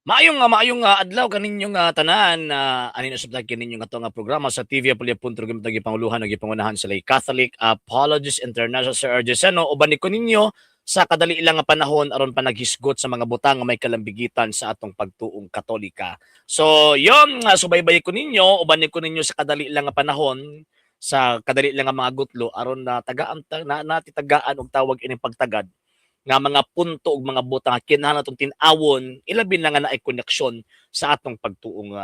Maayong adlaw kaninyong tanan anin usab kaninyong ato nga programa sa TV Apolyo.com tagi panguluhan ug pangunahan sa Lay Catholic Apologists International Sir Argesano uban ni ninyo sa kadali ilang nga panahon aron pa naghisgot sa mga butang nga may kalambigitan sa atong pagtuong Katolika. So, yon nga subaybay ko ninyo uban ni ninyo sa kadali ilang nga panahon sa kadali ilang nga mga gutlo aron na tagaan na natitagaan og tawag ining pagtagad nga mga punto ug mga butang nga kinahanglan natong tin-awon ilabi na nga naay koneksyon sa atong pagtuong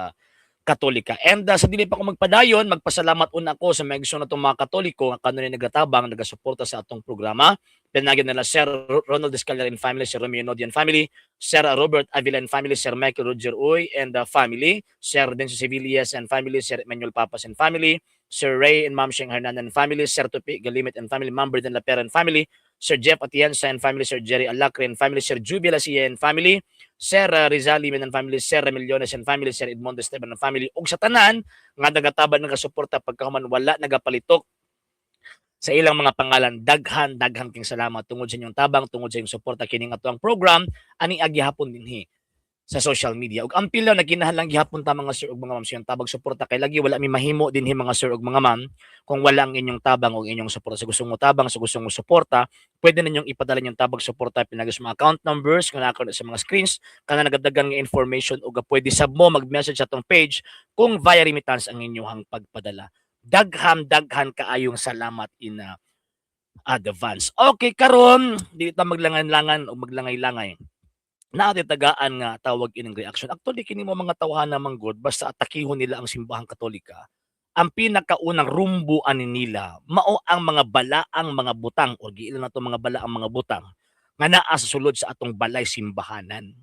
Katolika. And sa dili pa ko magpadayon, magpasalamat una ko sa mga igsoon natong mga Katoliko nga kanunay nagatabang, nagasuporta sa atong programa. Pinagyan nila Sir Ronald Escalera and family, Sir Romeo Nodian family, Sir Robert Avila and family, Sir Michael Roger Uy and family, Sir Denso Sevillas and family, Sir Emmanuel Papas and family, Sir Ray and Ma'am Sheng Hernan and family, Sir Tupi Galimit and family, Ma'am Berden Lapera and family, Sir Jeff Atienza and family, Sir Jerry Alacre and family, Sir Jubila Sia and family, Sir Rizali and family, Sir Remiliones and family, Sir Edmondo Esteban and family, ug sa tanan nga nagataban nagasuporta pagkahuman wala nagapalitok sa ilang mga pangalan. Daghan king salamat tungod sa inyong tabang, tungod sa inyong suporta kining ato ang program ani agihapon dinhi sa social media. Ug ang pila na kinahanglan gihapon ta mga sir ug mga ma'am sa inyong tabang suporta kay lagi wala mi mahimo dinhi mga sir ug mga ma'am kung wala ang inyong tabang ug inyong suporta. Sa gusto mo tabang, sa gusto mo suporta, pwede ninyong ipadala inyong tabang suporta pinagis mga account numbers kung nako sa mga screens kana nagadagan nga information ug pwede sab mo mag-message sa atong page kung via remittance ang inyong pagpadala. Daghan kaayong salamat in advance. Okay, karon di ta maglangan-langan o maglangay-langay natin tagaan nga tawag ining reaction. Actually, kini mo mga tawhana manggod, basta atakihon nila ang simbahang Katolika, ang pinakaunang rumbuan nila, mao ang mga balaang mga butang, o giilan na to mga balaang mga butang, nga naa sa sulod sa atong balay simbahanan.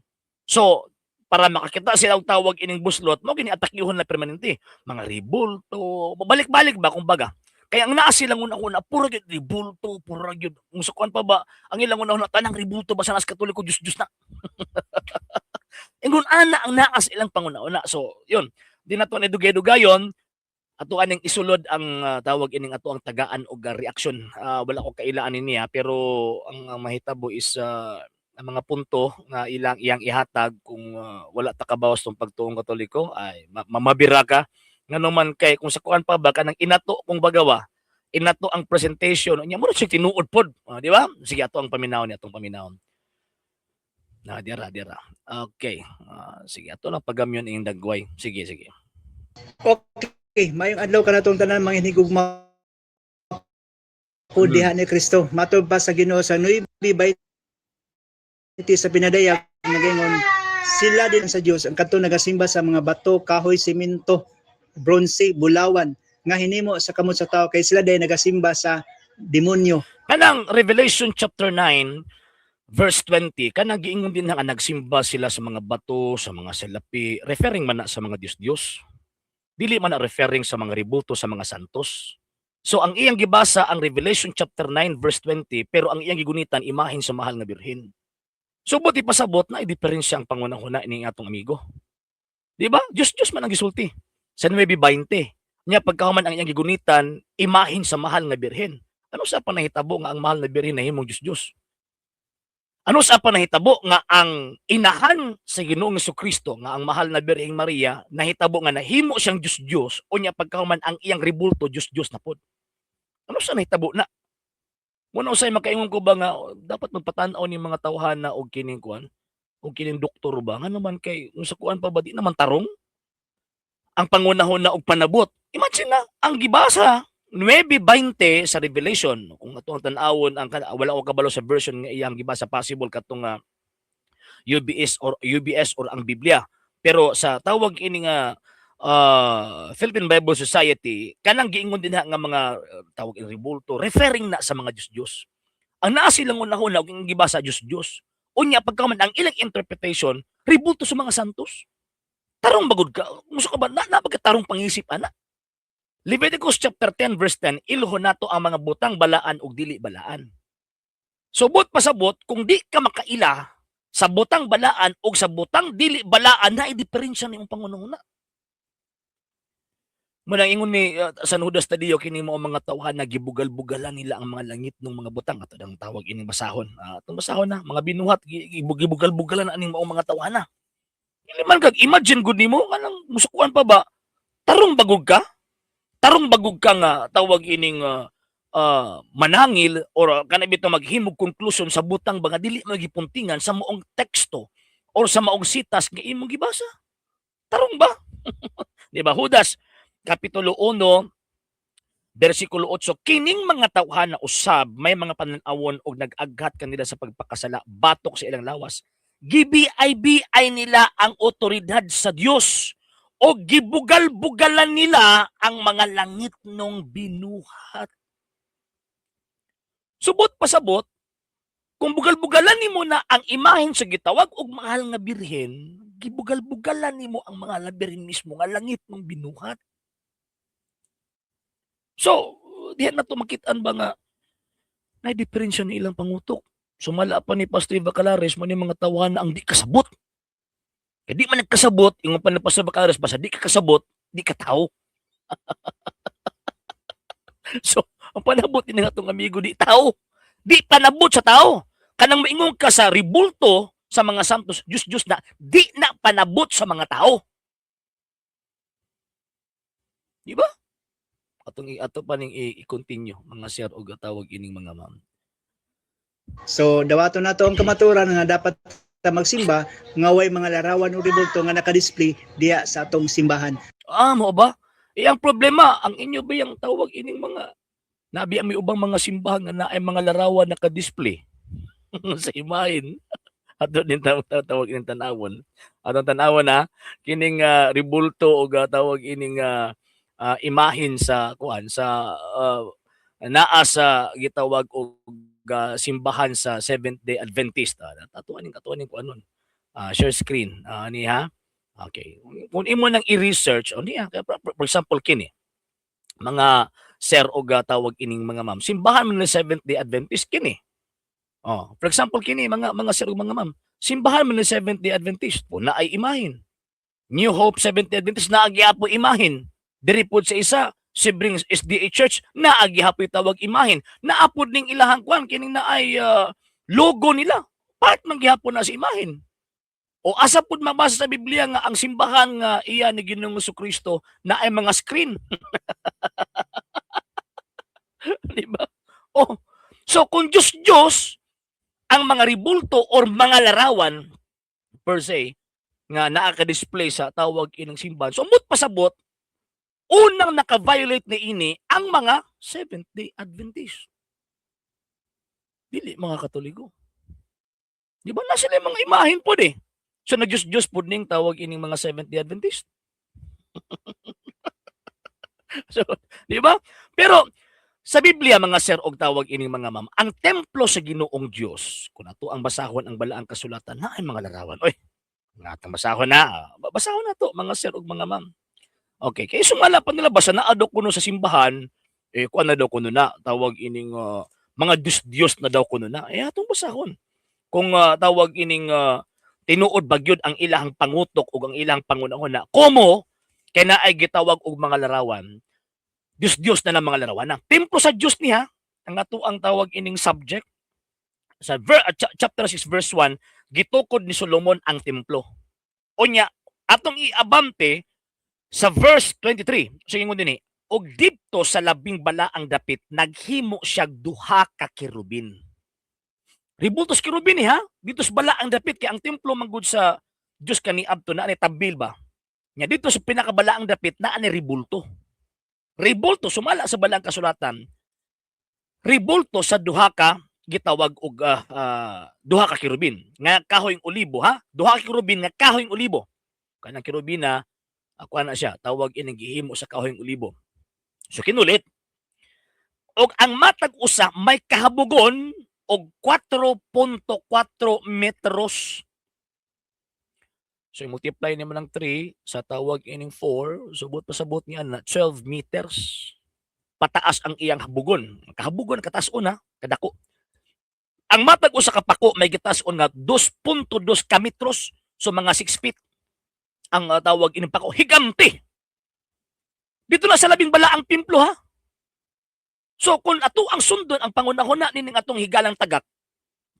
So, para makakita sila og tawag ining buslot, mo gini atakihon na permanente. Mga ribulto, balik-balik ba, kumbaga. Kaya ang naa silang una-una, puro gyud ribulto, puro gyud. Musukuan pa ba, ang ilang una-una, tanang ribulto ba sa nas Katoliko, Diyos na. Ingon ana ang naas ilang panguna-una. So, yun. Di na to edugay-dugayon ato aning isulod ang tawag ining ato ang tagaan og reaksyon. Wala ko kailaan niya pero ang mahitabo is ang mga punto nga iyang ihatag kung wala ta kabawas tong pagtuong Katoliko ay mamabira ka nganuman kay kung sa kuan pa ba kanang inato kung bagawa inato ang presentation nya mo siya tinuod pod, di ba? Sige ato ang paminawon ni atong paminawon. Dira. Okay. Sige, ato lang pagamyon ing dagway. Sige. Okay, mayong adlaw ka na tong tanan mga hinigugma ko diha ni Kristo. Matod pa sa Ginoo sa 9:20 sa pinadayag nagingon sila din sa Dios ang kadto nagasimba sa mga bato, kahoy, semento, bronze, bulawan nga hinimo sa kamot sa tao kay sila din nagasimba sa demonyo. Kanang Revelation chapter 9 verse 20, kanang giingon din nga nagsimba sila sa mga bato, sa mga salapi, referring man na sa mga Diyos. Dili man na referring sa mga ribulto sa mga santos. So ang iyang gibasa ang Revelation chapter 9 verse 20, pero ang iyang gigunitan imahin sa mahal nga birhen. So buti pasabot na i-diferensya ang pangunahuna ning atong amigo. Di ba? Diyos man ang gisulti. Sa 9:20, nya pagkahuman ang iyang gigunitan imahin sa mahal nga birhen. Ano sa panahitabo nga ang mahal na birhen nahimong Diyos? Ano sa panahitabo nga ang inahan sa Ginoong Jesucristo nga ang mahal na Birheng Maria nahitabo nga nahimo siyang Diyos unya pagkahuman ang iyang ribulto Diyos na pod. Ano sa nahitabo na? Muna usay makaingon ko ba nga dapat magpatan-aw ni mga tawhana og kining kuan og kining doktor ba nga naman kay unsa kuan pa ba di naman tarong ang pangunahon na og panabot. Imagine na ang gibasa 9:20 sa Revelation kung atong tan-awon ang wala ko kabalo sa version nga iyang gibasa possible katong UBS or ang Biblia. Pero sa tawag ini nga Philippine Bible Society kanang giingon din nga mga tawag ini ribulto referring na sa mga Diyos. Ang naa silang unahuna og gibasa Diyos. Unya pagkaman ang ilang interpretation ribulto sa mga santos. Tarong bagod ka. Muso ka ba na tarong pangisip ana? Leviticus chapter 10 verse 10, ilho nato ang mga butang balaan ug dili balaan. So but pasabot kung di ka makaila sa butang balaan ug sa butang dili balaan na i-diferensya nimong pangunahuna. Muna ingon ni San Judas Tadeo kini mo mga tawhan na gibugal-bugalan nila ang mga langit ng mga butang ato dang tawag ining basahon. Atong basahon na mga binuhat gibugal-bugalan aning mga tawhan na. Dili man kag imagine gud nimo kanang musukuan pa ba? Tarong bagog ka? Tarong bagog ka nga tawag ining manangil or kana bitaw maghimog conclusion sa butang ba nga dili magipuntingan sa moong teksto or sa maong sitas nga imong gibasa. Tarong ba? Di ba? Judas kapitulo 1 bersikulo 8, kining mga tawhan na usab may mga panan-awon og nag-aghat kanila sa pagpakasala batok sa ilang lawas. Gibiay-biay nila ang otoridad sa Dios o gibugal-bugalan nila ang mga langit nung binuhat. Subot pasabot, kung bugal-bugalan nimo na ang imahen sa gitawag og mahal nga birhen, gibugal-bugalan nimo ang mga labirin mismo nga langit nung binuhat. So, diyan na to makitaan ba nga na diferensya ni ilang pangutok. Sumala pa ni Pastor Eva Calares mo ni mga tawahan na ang di kasabot. Kaya di man nagkasabot, yung pa ni Pastor Eva Calares, basta di ka kasabot, di ka tao. So, ang panabot ni nga itong amigo, di tao. Di panabot sa tao. Kanang maingon ka sa ribulto sa mga santos, Diyos na, di na panabot sa mga tao. Di ba? Ato pa ning i-continue mga sir o tawag ining mga ma'am. So dawato na to ang kamaturan nga dapat ta magsimba nga way mga larawan o ribulto nga naka-display diya sa atong simbahan. Mo ba? Ang problema, ang inyo ba yung tawag ining mga nabi ang may ubang mga simbahan nga naay mga larawan naka-display sa imahin. Ato din tawag ining tanawon. Atong tanawon na kining ribulto o tawag ining imahin sa kuan sa naa sa gitawag og simbahan sa Seventh Day Adventist. Katuaning ko anon. Share screen ni ha. Okay. Kung imo nang i-research niya, for example kini mga sir o tawag ining mga ma'am. Simbahan man ng Seventh Day Adventist kini. For example kini mga sir o mga ma'am. Simbahan man ng Seventh Day Adventist po na ay imahin. New Hope Seventh Day Adventist na agyapo imahin. Diri pod sa isa Sibrings SDA Church na agihapoy tawag imahin. Naapod ning ilahang kwan kining na ay logo nila. Part man gihapon na sa imahin. O asa pod mabasa sa Biblia nga ang simbahan nga iya ni Ginoong Jesucristo na ay mga screen. Di ba? So kung Diyos ang mga ribulto or mga larawan per se nga naaka-display sa tawag inang simbahan. So mut pasabot unang naka-violate ni ini ang mga Seventh-day Adventist. Dili mga Katoliko. Di ba na sila yung mga imahin po eh. So nag-Diyos po ning tawag ining mga Seventh-day Adventist. So, di ba? Pero sa Biblia mga sir og tawag ining mga ma'am, ang templo sa Ginoong Dios, kung ato ang basahon ang balaang kasulatan na ay mga larawan. Oy, nga atong basahon na. Basahon na to mga sir og mga ma'am. Okay, kaya sumala pa nila basta naadok kuno sa simbahan, kuan na daw kuno na, tawag ining mga Diyos na daw kuno na. Atong basahon. Kung tawag ining tinuod bagyod ang ilahang pangutok ug ang ilahang pangunahon na, komo kay naay gitawag og mga larawan, Diyos na ng mga larawan na. Templo sa Diyos niya, ang ato ang tawag ining subject, sa chapter 6 verse 1, gitukod ni Solomon ang templo. Unya, atong iabante, sa verse 23, so ingon din og didto sa labing balaang dapit, naghimo siya duha ka kirubin. Ribultos kirubin ha? Dito sa balaang dapit, kaya ang templo manggod sa Diyos kaniadto na ni tabil ba? Nya dito sa pinakabalaang dapit, na ni ribulto. Ribulto, sumala sa balaang kasulatan, ribulto sa duha ka, gitawag og duha ka kirubin. Nga kahoyng olibo ha? Duha ka kirubin nga kahoyng olibo. Kanang kirubin na ako na siya, tawag inang gihimo sa kahoyng olibo. So kinulit, og ang matag usa may kahabugon og 4.4 metros. So multiply naman ng 3 sa tawag ining 4, subot pasabot niya na 12 meters. Pataas ang iyang habugon. Kahabugon kataas-on ha, kadako. Ang matag usa ka pako may gitaas-on nga 2.2 ka metros, so mga 6 feet. Ang tawag ining pako, higanti. Dito na sa labing balaang templo ha. So kung ato ang sundon ang pangunahon na nining atong higalang tagak,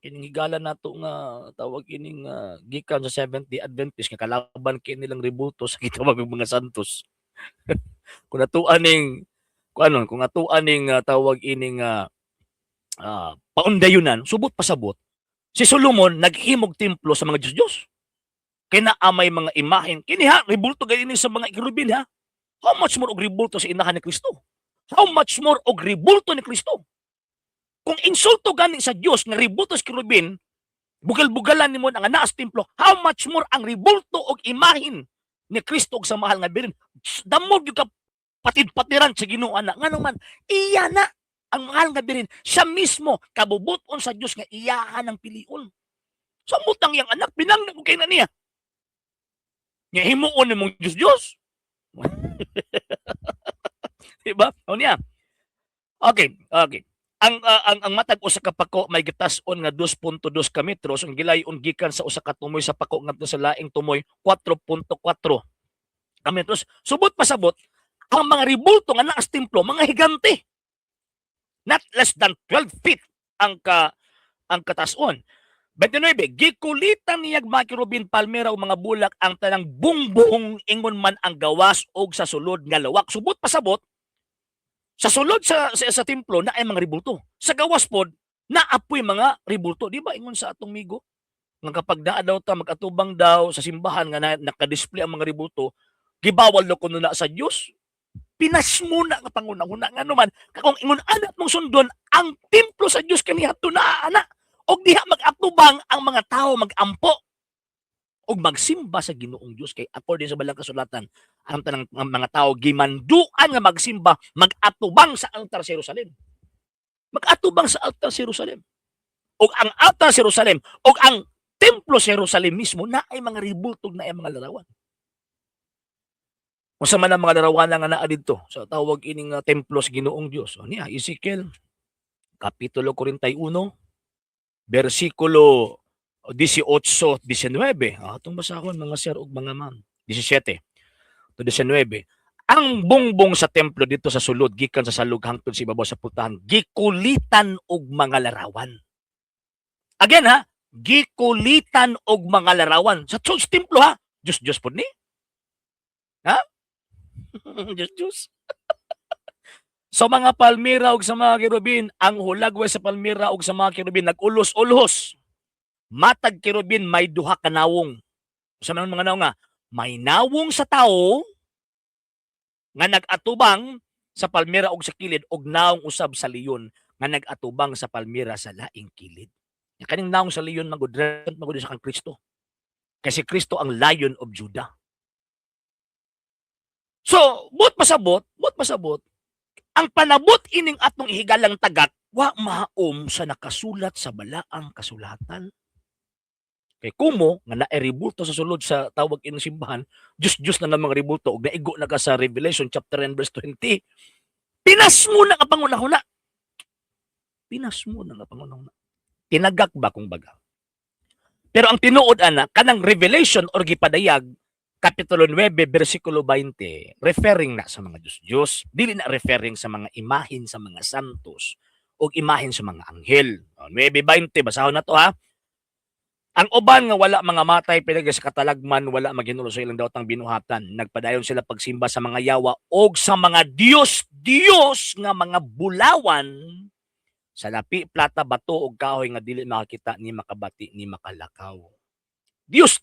kining higala nato nga tawag ining gikan sa Seventh-day Adventist nga kalaban kini nilang rebulto sa gitawag mga santos. Kung natuan ning kuanon, kung natuan ning tawag ining paundayunan, subot pasabot, si Solomon naghimog templo sa mga Diyos-Diyos. Kay naa may mga imahen. Kini ha, rebulto gani sa mga kerubin ha. How much more og rebulto sa inahan ni Kristo? How much more og rebulto ni Kristo? Kung insulto gani sa Dios nga rebulto sa kerubin, bugal-bugalan nimo ang anaas templo, how much more ang rebulto og imahin ni Kristo og sa mahal nga birin. Damo gyud ka patid-patiran sa Ginoo ana. Ngano man, iya na ang mahal nga birin. Siya mismo kabubuton sa Dios nga iyahan ang pilion. Sa mutang yang anak pinangna ko kay na niya. Nga himuon ni mong Diyos. Diba? O niya. Okay. Ang matag usa ka pako may gitas-on nga 2.2 ka metros, ang gilayon gikan sa usa ka tumoy sa pako ngadto sa laing tumoy 4.4 ka metros. Subot pasabot ang mga rebulto nga naa sa templo mga higante. Not less than 12 feet ang katas-on. 29, gikulitan niyag mga kirubin palmera o mga bulak ang tanang bungbong ingon man ang gawas og sa sulod nga lawak. Subot pasabot sa sulod sa templo na ay mga rebulto. Sa gawas pod na apoy mga rebulto. Di ba ingon sa atong migo? Nga kapag naa daw ta mag-atubang daw sa simbahan nga naka-display ang mga rebulto, gibawal daw kuno na sa Dios. Pinas muna nga pangunahuna nga naman kung ingon anak mong sundon ang templo sa Dios kaniadto na ana og diha mag-atubang ang mga tao magampo og magsimba sa Ginoong Dios kay according sa balang kasulatan ang tanang mga tao gimanduan nga magsimba mag-atubang sa altar sa Jerusalem. Mag-atubang sa altar sa Jerusalem. Og ang altar sa Jerusalem og ang templo sa Jerusalem mismo na ay mga ribultog na ay mga larawan. Unsa man ang mga larawan nga naa didto sa tawag ining templo sa Ginoong Dios. O niya Ezekiel kapitulo 41 versikulo 18-19. Atong basahon mga sir ug mga ma'am. 17 to 19. Ang bungbong sa templo dito sa sulod gikan sa salug hangtod sa ibabaw sa pultahan gikulitan og mga larawan. Again ha, gikulitan og mga larawan sa templo ha. Diyos pod ni. Ha? Diyos. Sa mga palmira ug sa mga kerubin, ang hulagway sa palmira ug sa mga kerubin nag-ulos-ulos. Matag kerubin may duha ka nawong. Sa mga nawong nga, may nawong sa tao nga nag-atubang sa palmira ug sa kilid ug nawong usab sa leon nga nag-atubang sa palmira sa laing kilid. Kaning nawong sa leon magudrent magud sa kang Kristo. Kasi Kristo ang Lion of Judah. So, but pasabot, ang panabot ining atong ihigalang tagat, wa maom sa nakasulat sa balaang kasulatan. Kay kumo, nga na-rebulto sa sulod sa tawag ining simbahan, Diyos na namang rebulto, og naigo na ka sa Revelation chapter 10 verse 20, pinas mo na nga pangunahuna. Pinas mo na nga pangunahuna. Tinagak ba kung baga? Pero ang tinuod ana, kanang Revelation or gipadayag, Kapitulo 9, versikulo 20, referring na sa mga Diyos-Diyos, dili na referring sa mga imahin sa mga santos o imahin sa mga anghel. 9:20, basahon na to ha. Ang uban nga wala mga matay pinagi sa katalagman, wala maginulo sa ilang dawtang binuhatan. Nagpadayon sila pagsimba sa mga yawa o sa mga Diyos nga mga bulawan sa lapi, plata, bato o kahoy nga dili makakita ni makabati ni makalakaw. Diyos.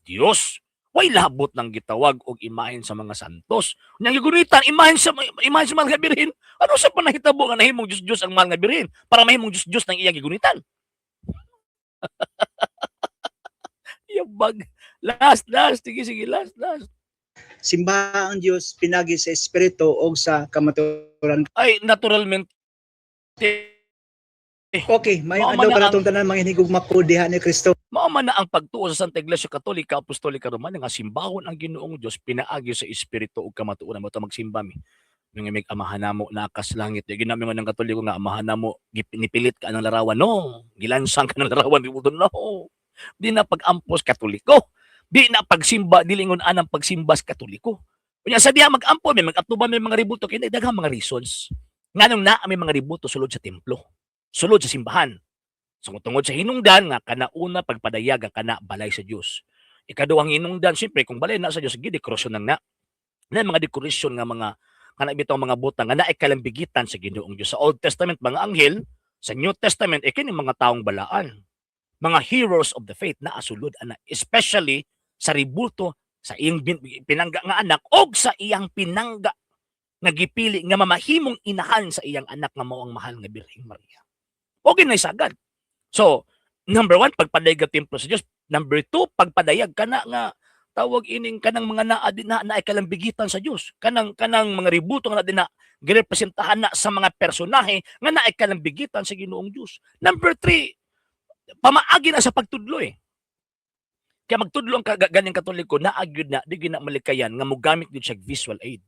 Way labot ng gitawag og imahin sa mga santos. Unyang gigunitan imahin sa mahal nga birhen. Ano sa panahitabo nga nahimong Diyos ang mahal nga birhen para mahimong Diyos ng iyang gigunitan? Yabag. Last. Sige, last. Simbahan ang Dios pinagi sa espiritu o sa kamaturan. Ay, naturalmente. Okay, may ano ka na itong tanan mga hinigugma ko diha ni Kristo. Mao man na ang pagtuo sa Santa Iglesia Katolika, Apostolika Romana nga simbahon ang Ginoong Dios pinaagi sa espiritu ug kamatuoran mo ta magsimba mi. Yung imig amahan namo nakas langit. Yung ginami ng Katoliko nga amahan namo ginipilit ka ng larawan. No, gilansang ka ng larawan no. Di na pag-ampos Katoliko. Di na pagsimba dilingon anang pagsimba sa Katoliko. Kunya sa diha mag-ampo may mag-atuba may mga rebulto kay daghang mga reasons. Nganong naa may mga rebulto sulod sa templo. Sulod sa simbahan. So tungod sa hinungdan nga kanauna pagpadayag ang kana balay sa Dios. Ikaduhang hinungdan siyempre kung balay na sa Dios gid dekorasyon nang na mga dekorasyon nga mga kana bitong mga butang nga naay kalambigitan sa Ginoong Dios. Sa Old Testament mga anghel, sa New Testament kini mga taong balaan. Mga heroes of the faith na asulod ana especially sa ribulto sa iyang pinangga nga anak og sa iyang pinangga nga gipili nga mamahimong inahan sa iyang anak nga mao ang mahal nga Birheng Maria. O ginaysagad. So, number one, pagpadayag sa templo sa Dios. Number two, pagpadayag kana nga tawag ining kanang mga naay kalambigitan sa Dios. Kanang mga ribulto nga na girepresentahan na sa mga personahe nga naay kalambigitan sa Ginoong Dios. Number three, pamaagi na sa pagtudlo eh. Kaya magtudlo ang ganing Katoliko na agyud na di gyud na malikayan nga mogamit gyud siya visual aid.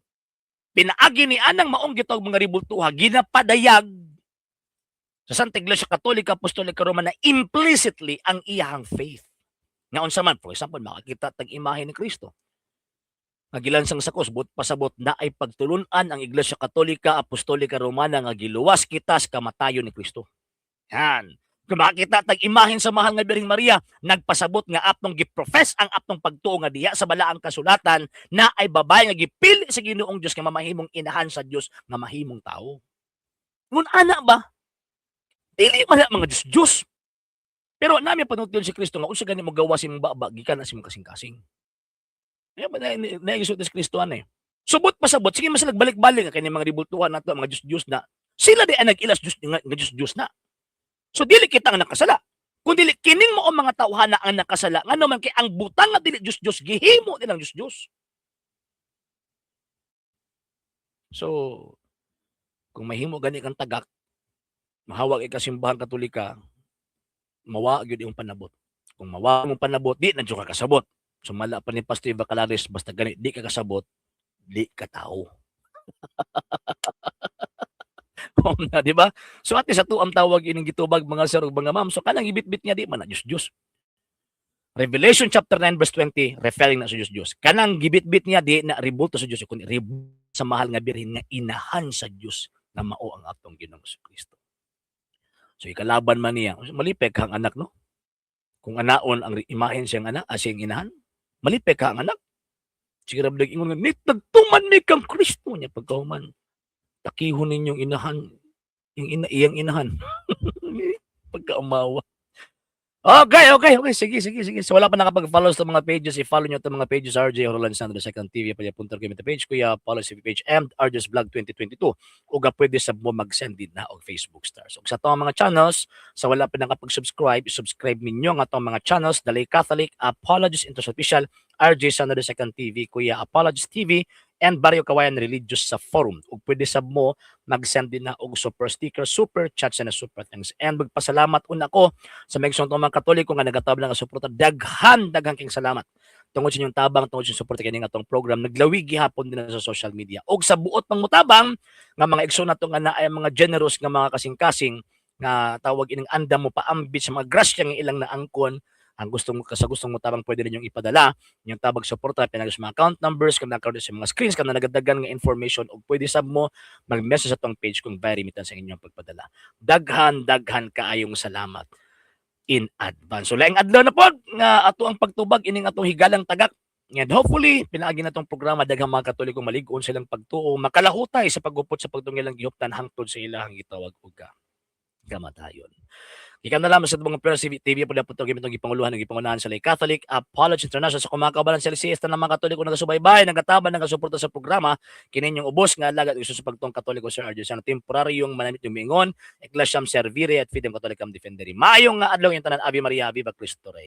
Pinaagi ni anang maong gitawag mga ribultuha ginapadayag sa Santa Iglesia Katolika Apostolika Romana implicitly ang iyahang faith. Nga unsa man, for example, makakita tag imahe ni Kristo. Nga gilansang sakos but pasabot na ay pagtulunan ang Iglesia Katolika Apostolika Romana nga giluwas kita sa kamatayon ni Kristo. Yan. Kung makakita tag imahen sa mahal nga Birheng Maria, nagpasabot nga aptong giprofess ang aptong pagtuo nga diya sa balaang kasulatan na ay babae nga gipili sa Ginoong Dios nga mamahimong inahan sa Dios nga mahimong tao. Ngun ana ba? Dili man mga Diyos. Pero nami panutyon si Kristo nga unsa gani mo gawa simong baba gikan na simong kasing-kasing. Ay ba na si Kristo ani. Subot pasabot sige mas nagbalik-balik nga kini mga ribultuhan nato mga Diyos na sila di ay nag-ilas Diyos nga Diyos na. So dili kita nga nakasala. Kung dili kining mo ang mga tawhana ang nakasala ngano man kay ang butang nga dili Diyos gihimo nilang Diyos. So kung mahimo gani kang tagak mahawag ka simbahan Katolika mawa gyud imong panabot. Kung mawa mong panabot di na ka kasabot. Sumala pa ni Pastor Bacalaris basta gani di ka kasabot di ka tao. Na, di ba? So at least ato ang tawag ining gitubag mga sir ug mga ma'am. So kanang ibitbit niya di man na Diyos. Revelation chapter 9 verse 20 referring na sa Diyos. Kanang gibitbit niya di na ribulto sa Diyos kundi ribulto sa mahal nga birhen nga inahan sa Diyos na mao ang atong Ginoong Kristo. So ikalaban man niya, malipek kang anak no? Kung anaon ang imahen siyang anak, siyang inahan, malipek ka ang anak. Sige rabdag ingon nga, nagtuman ni kang Kristo niya pagkahuman. Takihon ninyong inahan, iyang inahan. Pagkaumawa. Okay. Sige. So wala pa nakapag-follow sa mga pages, i-follow nyo itong mga pages, RJ Roland Sandro, Second TV, palya.com page, kuya, follow si page, and RJ's Vlog 2022. Uga pwede sa mo mag-send din na og Facebook stars. So sa itong mga channels, sa wala pa nakapag-subscribe, subscribe ninyo nga itong mga channels, Dalay Catholic, Apologies Interest Official, RJ Sandro, Second TV, kuya, Apologies TV, and Barrio Kawayan Religious sa forum. Ug pwede sab mo mag-send din na og super sticker, super chats and super thanks. And magpasalamat una ko sa mga mga Katoliko nga nagatabang nga suporta. Daghan king salamat. Tungod sa inyong tabang, tungod sa suporta kini nga atong program, naglawig gihapon din na sa social media. Og sa buot pang mutabang nga mga igsoon nato nga naay mga generous nga mga kasing-kasing nga tawag ining andam mo paambit sa mga grasya nga ilang naangkon. Ang gustong mo tabang pwede ninyong ipadala yung tabag suporta pinag sa mga account numbers kung nakaroon sa mga screens kung nagadagan nga information o pwede sab mo mag-message sa tong page kung very limitan sa inyong pagpadala. Daghan kaayong salamat in advance. So laing adlaw na po nga ato ang pagtubag ining atong higalang tagak. And hopefully pinaagi na tong programa daghang mga Katoliko malig-on silang pagtuo makalahutay sa pagupot sa pagtungilang gihuptan hangtod sa ilahang gitawag og kamatayon. Ikaw na lamang sa mga pera TV po na po itong ipanguluhan ng ipangunahan sa Lay Catholic Apologies International sa kumakabalan sa LCS na mga Katoliko na kasubaybay, nagkataban, nagkasuporta sa programa, kininyong ubos nga lagat isusupag tong Katoliko Sir Arjo sa temporaryong manamit yung mingon, Ecclesiam Servire at Fidem Catholicam Defenderi. Maayong nga adlaw yung tanan, Ave Maria, Viva Cristo Rey.